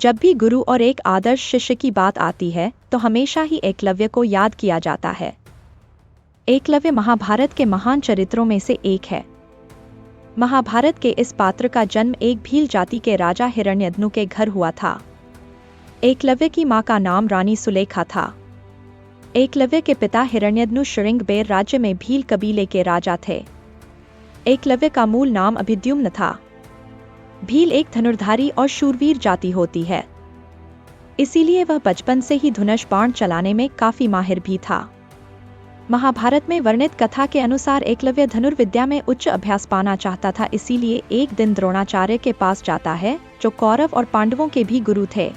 जब भी गुरु और एक आदर्श शिष्य की बात आती है तो हमेशा ही एकलव्य को याद किया जाता है। एकलव्य महाभारत के महान चरित्रों में से एक है। महाभारत के इस पात्र का जन्म एक भील जाति के राजा हिरण्यदनु के घर हुआ था। एकलव्य की मां का नाम रानी सुलेखा था। एकलव्य के पिता हिरण्यदनु श्रृंगबेर राज्य में भील कबीले के राजा थे। एकलव्य का मूल नाम अभिद्युम्न था। भील एक धनुर्धारी और शूरवीर जाति होती है, इसीलिए वह बचपन से ही धनुष बाण चलाने में काफी माहिर भी था। महाभारत में वर्णित कथा के अनुसार एकलव्य धनुर्विद्या में उच्च अभ्यास पाना चाहता था, इसीलिए एक दिन द्रोणाचार्य के पास जाता है, जो कौरव और पांडवों के भी गुरु थे।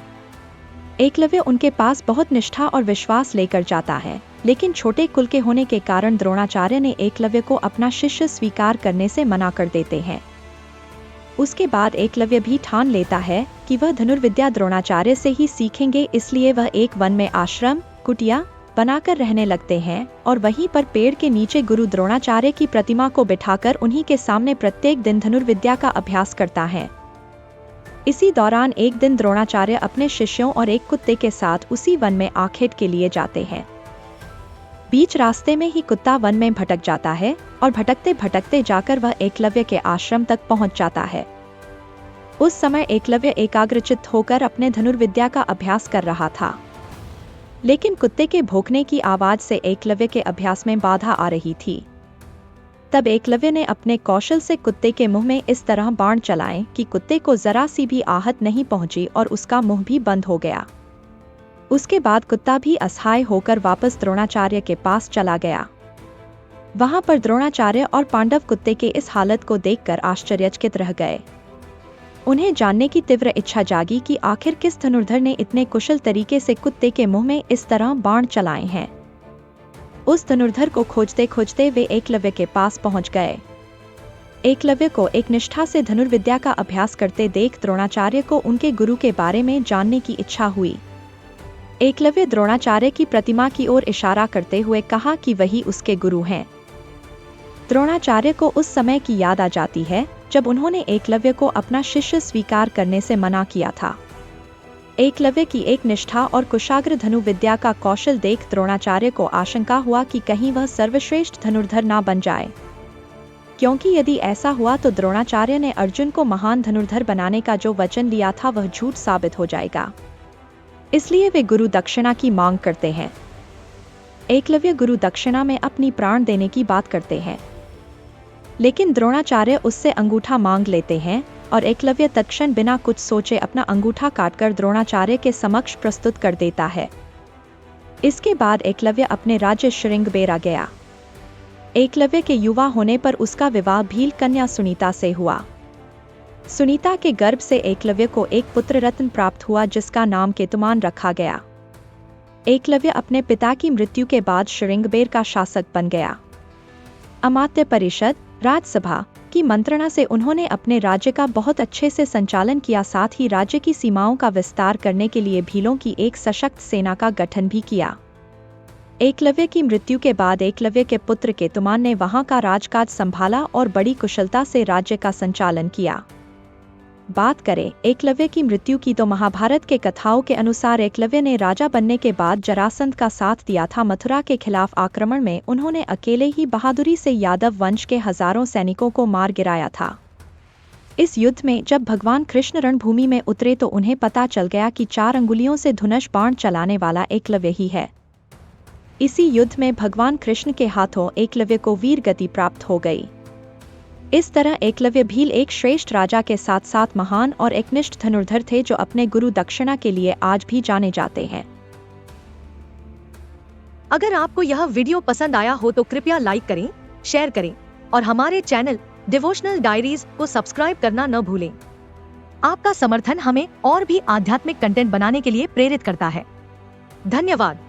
एकलव्य उनके पास बहुत निष्ठा और विश्वास लेकर जाता है, लेकिन छोटे कुल के होने के कारण द्रोणाचार्य ने एकलव्य को अपना शिष्य स्वीकार करने से मना कर देते हैं। उसके बाद एकलव्य भी ठान लेता है कि वह धनुर्विद्या द्रोणाचार्य से ही सीखेंगे, इसलिए वह एक वन में आश्रम कुटिया बनाकर रहने लगते हैं और वहीं पर पेड़ के नीचे गुरु द्रोणाचार्य की प्रतिमा को बिठाकर उन्हीं के सामने प्रत्येक दिन धनुर्विद्या का अभ्यास करता है। इसी दौरान एक दिन द्रोणाचार्य अपने शिष्यों और एक कुत्ते के साथ उसी वन में आखेट के लिए जाते हैं। बीच रास्ते में ही कुत्ता वन में भटक जाता है और भटकते भटकते जाकर वह एकलव्य के आश्रम तक पहुंच जाता है। उस समय एकलव्य एकाग्रचित्त होकर अपने धनुर्विद्या का अभ्यास कर रहा था, लेकिन कुत्ते के भौंकने की आवाज से एकलव्य के अभ्यास में बाधा आ रही थी। तब एकलव्य ने अपने कौशल से कुत्ते के मुंह में इस तरह बाण चलाए कि कुत्ते को जरा सी भी आहत नहीं पहुंची और उसका मुंह भी बंद हो गया। उसके बाद कुत्ता भी असहाय होकर वापस द्रोणाचार्य के पास चला गया। वहां पर द्रोणाचार्य और पांडव कुत्ते के इस हालत को देखकर आश्चर्यचकित रह गए। उन्हें जानने की तीव्र इच्छा जागी कि आखिर किस धनुर्धर ने इतने कुशल तरीके से कुत्ते के मुंह में इस तरह बाण चलाए हैं। उस धनुर्धर को खोजते खोजते वे एकलव्य के पास पहुंच गए। एकलव्य को एक निष्ठा से धनुर्विद्या का अभ्यास करते देख द्रोणाचार्य को उनके गुरु के बारे में जानने की इच्छा हुई। एकलव्य द्रोणाचार्य की प्रतिमा की ओर इशारा करते हुए कहा कि वही उसके गुरु हैं। द्रोणाचार्य को उस समय की याद आ जाती है जब उन्होंने एकलव्य को अपना शिष्य स्वीकार करने से मना किया था। एकलव्य की एक निष्ठा और कुशाग्र धनुर्विद्या का कौशल देख द्रोणाचार्य को आशंका हुआ कि कहीं वह सर्वश्रेष्ठ धनुर्धर ना बन जाए, क्योंकि यदि ऐसा हुआ तो द्रोणाचार्य ने अर्जुन को महान धनुर्धर बनाने का जो वचन लिया था वह झूठ साबित हो जाएगा। इसलिए वे गुरु दक्षिणा की मांग करते हैं। एकलव्य गुरु दक्षिणा में अपनी प्राण देने की बात करते हैं, लेकिन द्रोणाचार्य उससे अंगूठा मांग लेते हैं और एकलव्य तत्क्षण बिना कुछ सोचे अपना अंगूठा काटकर द्रोणाचार्य के समक्ष प्रस्तुत कर देता है। इसके बाद एकलव्य अपने राज्य श्रृंगबेर गया। एकलव्य के युवा होने पर उसका विवाह भील कन्या सुनीता से हुआ। सुनीता के गर्भ से एकलव्य को एक पुत्र रत्न प्राप्त हुआ, जिसका नाम केतुमान रखा गया। एकलव्य अपने पिता की मृत्यु के बाद श्रृंगबेर का शासक बन गया। अमात्य परिषद राजसभा की मंत्रणा से उन्होंने अपने राज्य का बहुत अच्छे से संचालन किया, साथ ही राज्य की सीमाओं का विस्तार करने के लिए भीलों की एक सशक्त सेना का गठन भी किया। एकलव्य की मृत्यु के बाद एकलव्य के पुत्र केतुमान ने वहां का राजकाज संभाला और बड़ी कुशलता से राज्य का संचालन किया। बात करें एकलव्य की मृत्यु की तो महाभारत के कथाओं के अनुसार एकलव्य ने राजा बनने के बाद जरासंध का साथ दिया था। मथुरा के खिलाफ आक्रमण में उन्होंने अकेले ही बहादुरी से यादव वंश के हजारों सैनिकों को मार गिराया था। इस युद्ध में जब भगवान कृष्ण रणभूमि में उतरे तो उन्हें पता चल गया कि 4 अंगुलियों से धनुष बाण चलाने वाला एकलव्य ही है। इसी युद्ध में भगवान कृष्ण के हाथों एकलव्य को वीर गति प्राप्त हो गई। इस तरह एकलव्य भील एक श्रेष्ठ राजा के साथ साथ महान और एकनिष्ठ धनुर्धर थे, जो अपने गुरु दक्षिणा के लिए आज भी जाने जाते हैं। अगर आपको यह वीडियो पसंद आया हो तो कृपया लाइक करें, शेयर करें और हमारे चैनल डिवोशनल डायरीज को सब्सक्राइब करना न भूलें। आपका समर्थन हमें और भी आध्यात्मिक कंटेंट बनाने के लिए प्रेरित करता है। धन्यवाद।